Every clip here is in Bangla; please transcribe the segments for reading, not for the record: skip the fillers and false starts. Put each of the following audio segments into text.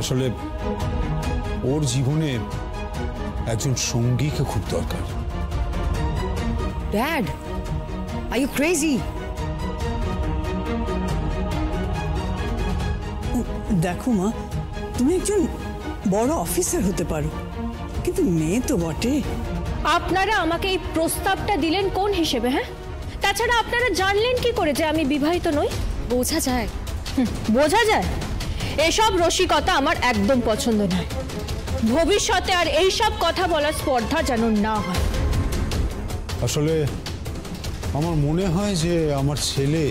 আসলে ওর জীবনে একজন সঙ্গীকে খুব দরকার। Dad, are you crazy? দেখো মা, তুমি একজন বড় অফিসার হতে পারো, কিন্তু মেয়ে তো বটে। আপনারা আমাকে এই প্রস্তাবটা দিলেন কোন হিসেবে? হ্যাঁ, তাছাড়া আপনারা জানলেন কি করে যে আমি বিবাহিত নই? বোঝা যায়। বোঝা যায়? এসব রসিকতা আমার একদম পছন্দ নয়। ভবিষ্যতে আর এইসব কথা বলার স্পর্ধা যেন না হয়। আসলে আমার মনে হয় যে আমার ছেলে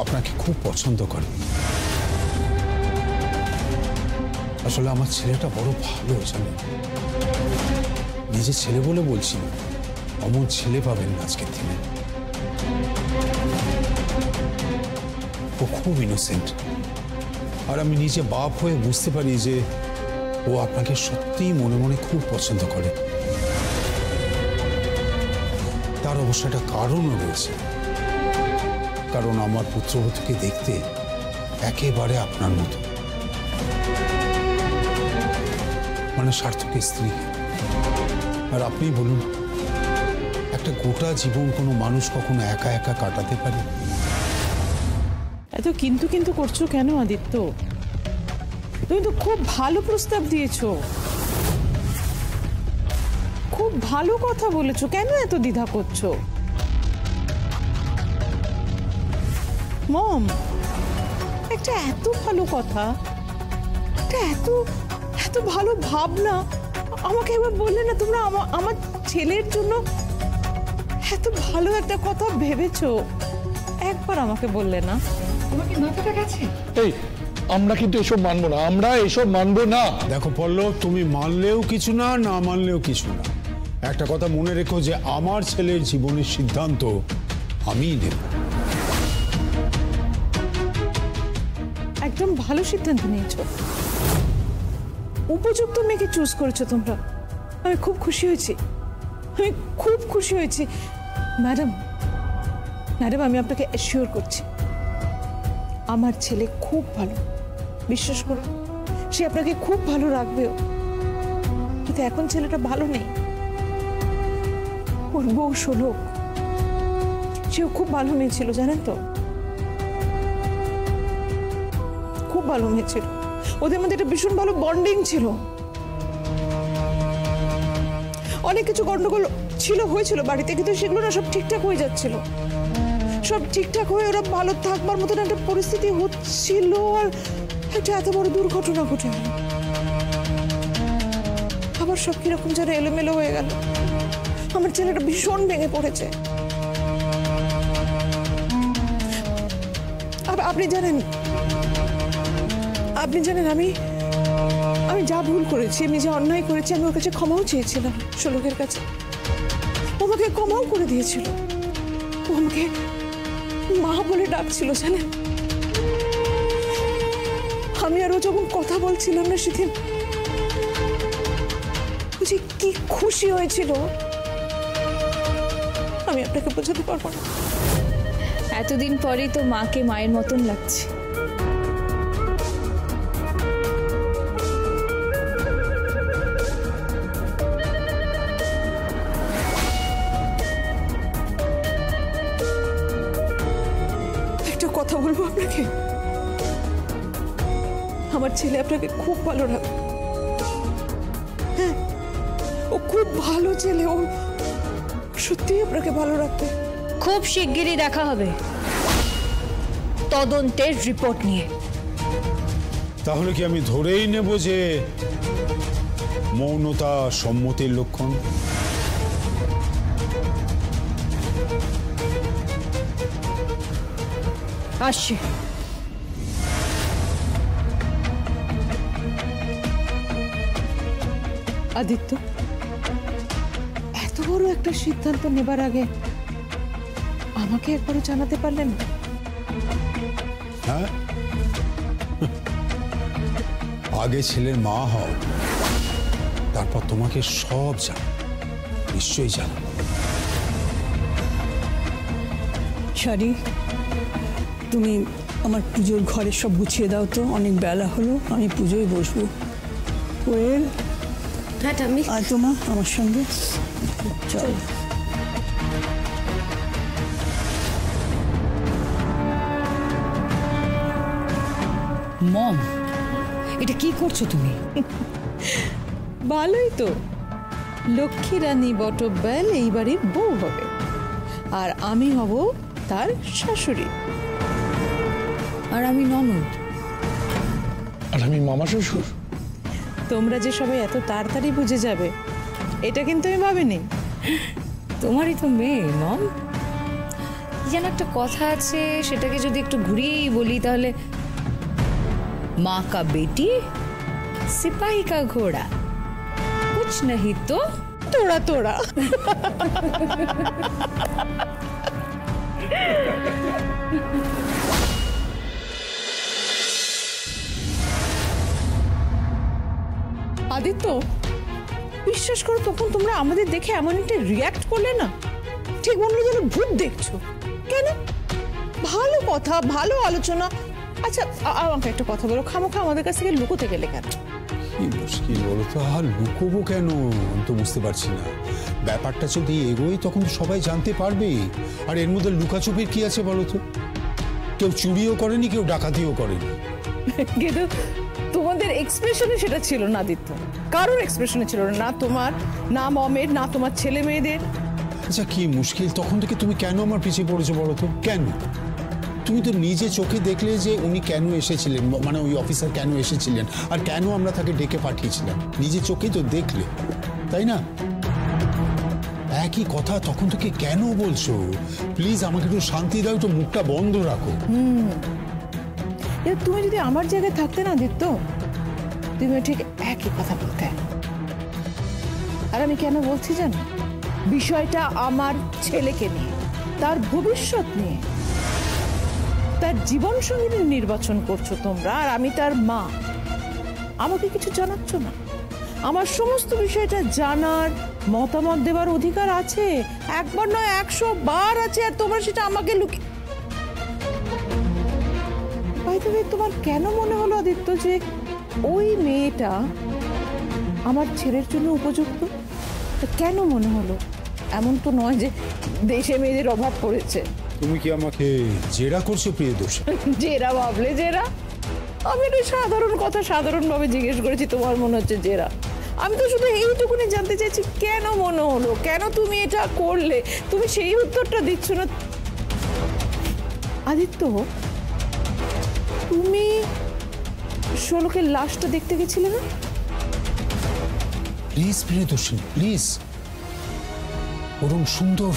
আপনাকে খুব পছন্দ করে। আসলে আমার ছেলেটা বড় ভালো, জানেন? নিজের ছেলে বলে বলছি, অমন ছেলে পাবেন আজকের দিনে। ও খুব ইনোসেন্ট, আর আমি নিজে বাপ হয়ে বুঝতে পারি যে ও আপনাকে সত্যিই মনে মনে খুব পছন্দ করে। তার অবশ্য একটা কারণও রয়েছে, কারণ আমার পুত্রবধূকে দেখতে একেবারে আপনার মতো, মানে সার্থক স্ত্রী। আর আপনি বলুন, একটা গোটা জীবন কোনো মানুষ কখনো একা একা কাটাতে পারে? এত কিন্তু কিন্তু করছো কেন আদিত্য? তুমি তো খুব ভালো প্রস্তাব দিয়েছো, খুব ভালো কথা বলেছো, কেন এত দ্বিধা করছো? মম, একটা এত ভালো কথা, একটা এত এত ভালো ভাবনা আমাকে একবার বললে না? তোমরা আমার ছেলের জন্য এত ভালো একটা কথা ভেবেছো, একবার আমাকে বললে না? তোমার কি মাথাটা গেছে? এই, আমরা কিন্তু এসব মানবো না, আমরা এসব মানবো না। দেখো পল্লব, তুমি মানলেও কিছু না, না মানলেও কিছু না। একটা কথা মনে রেখো যে আমার ছেলের জীবনের সিদ্ধান্ত আমিই নেব। একদম ভালো সিদ্ধান্ত নিয়েছো, উপযুক্ত মেয়েকে চুজ করেছো তোমরা। আমি খুব খুশি হয়েছি, আমি খুব খুশি হয়েছি। ম্যাডাম, আমি আপনাকে অ্যাসিওর করছি, আমার ছেলে খুব ভালো, বিশ্বাস করুন। সে আপনাকে খুব ভালো রাখবেও, কিন্তু এখন ছেলেটা ভালো নেই। ওর বউ শোলক, সেও খুব ভালো মেয়ে ছিল, জানেন তো? খুব ভালো মেয়ে ছিল, ওদের মধ্যে একটা ভীষণ ভালো বন্ডিং ছিল। অনেক কিছু গন্ডগোল হয়েছিল বাড়িতে, কিন্তু সেগুলো না সব ঠিকঠাক হয়ে যাচ্ছিল, সব ঠিকঠাক হয়ে ওরা ভালো থাকবার মতন একটা পরিস্থিতি হচ্ছিল। আর একটা এত বড় দুর্ঘটনা ঘটে গেল, আবার সব কিরকম যেন এলোমেলো হয়ে গেল। আমার ছেলেটা ভীষণ ভেঙে পড়েছে। আপনি জানেন আমি যা ভুল করেছি, আমি যা অন্যায় করেছি, আমি ওর কাছে ক্ষমাও চেয়েছিলাম, শোলকের কাছে। ও আমাকে ক্ষমাও করে দিয়েছিল, ও আমাকে মা বলে ডাকছিল, জানেন? আমি আর ও যখন কথা বলছিলাম না সেদিন, বুঝি কি খুশি হয়েছিল, আমি আপনাকে বোঝাতে পারবো না। এতদিন পরেই তো মাকে মায়ের মতন লাগছে। একটা কথা বলবো আপনাকে, আমার ছেলে আপনাকে খুব ভালো রাখবে। হ্যাঁ, ও খুব ভালো ছেলে, ও সত্যিই আপনাকে ভালো রাখবে। খুব শিগগিরই দেখা হবে তদন্তের রিপোর্ট নিয়ে। তাহলে কি আমি ধরেই নেব যে মৌনতা সম্মতির লক্ষণ? আসছে। আদিত্য, এত বড় একটা সিদ্ধান্ত নেবার আগে আমাকে একবারও জানাতে পারলেন না? হ্যাঁ, আগে ছেলের মা হও, তারপর তোমাকে সব জানো, নিশ্চয়ই জানো। শাড়ি, তুমি আমার পুজোর ঘরে সব গুছিয়ে দাও তো, অনেক বেলা হলো, আমি পুজোয় বসবো। কোয়েল, হ্যাঁ ঠাম্মি। আয় তো মা আমার সঙ্গে, চল। মম, এটা কি করছো তুমি? ভালোই তো, লক্ষ্মী রানী বটব্যাল এই বাড়ির বউ হবে, আর আমি হব তার শাশুড়ি। আর আমি ননদ। আর আমি মামা শ্বশুর। তোমরা যে সবাই এত তাড়াতাড়ি বুঝে যাবে এটা কিন্তু আমি ভাবিনি। তোমারই তো মেয়ে মম। কি যেন একটা কথা আছে, সেটাকে যদি একটু ঘুরিয়েই বলি তাহলে, মা কা বেটি সিপাही का घोड़ा कुछ नहीं तो তোরা তোরা আদিত্য, বিশ্বাস করো তখন তোমরা আমাদের দেখে এমন একটা রিয়াক্ট করলে না, ঠিক মনে হলো যেন ভূত দেখছো। কেন? ভালো কথা, ভালো আলোচনা। আচ্ছা আমাকে একটা কথা বলো, খামোখা আমাদের কাছ থেকে লুকোতে গেলে কেন? কি মুশকিল বলো তো, আর লুকোবো কেন আমি তো বুঝতে পারছি না। ব্যাপারটা যদি এগোই তখন তো সবাই জানতে পারবে। আর এর মধ্যে লুকাচুপির কি আছে বলো তো? কেউ চুরিও করেনি, কেউ ডাকাতিও করেনি। কিন্তু তোমাদের এক্সপ্রেশনে সেটা ছিল না আদিত্য, কারোর এক্সপ্রেশনে ছিল না, না তোমার, না মমের, না তোমার ছেলে মেয়েদের। আচ্ছা কি মুশকিল, তখন থেকে তুমি কেন আমার পিছিয়ে পড়েছো বলো তো? কেন? তুমি তো নিজে চোখে দেখলে যে উনি কেন এসেছিলেন, মানে ওই অফিসার কেন এসেছিলেন, আর কেন আমরা তাকে ডেকে পাঠিয়েছিলাম, নিজে চোখেই তো দেখলে, তাই না? একই কথা তখন থেকে কেন বলছো? প্লিজ আমাকে একটু শান্তি দাও, একটু মুখটা বন্ধ রাখো। তুমি যদি আমার জায়গায় থাকতে না আদিত্য, তুমি ঠিক একই কথা বলতে। আর আমি কেন বলছি জানো? বিষয়টা আমার ছেলেকে নিয়ে, তার ভবিষ্যৎ নিয়ে, তার জীবন সঙ্গী নির্বাচন করছো তোমরা, আর আমি তার মা। আমাকে কিছু জানাচ্ছ না? আমার সমস্ত বিষয়টা জানার, মতামত দেওয়ার অধিকার আছে, একবার নয় 100 বার আছে, আর তোমরা সেটা আমাকে লুকিয়ে। তোমার কেন মনে হলো আদিত্য যে ওই মেয়েটা আমার ছেলের জন্য উপযুক্ত? কেন মনে হলো? এমন তো নয় যে দেশে মেয়েদের অভাব পড়েছে। তুমি কি আমাকে জেরা করছো প্রিয়দর্শী? জেরা ভাবলে জেরা? আমি একটা সাধারণ কথা সাধারণভাবে জিজ্ঞেস করেছি, তোমার মনে হচ্ছে জেরা? আমি তো শুধু এইটুকুনি জানতে চাইছি কেন মনে হলো, কেন তুমি এটা করলে। তুমি সেই উত্তরটা দিচ্ছ না আদিত্য। তুমি ষোলকের লাশটা দেখতে গেছিলে না? প্লিজ প্রিয়দর্শী, প্লিজ, ওরম সুন্দর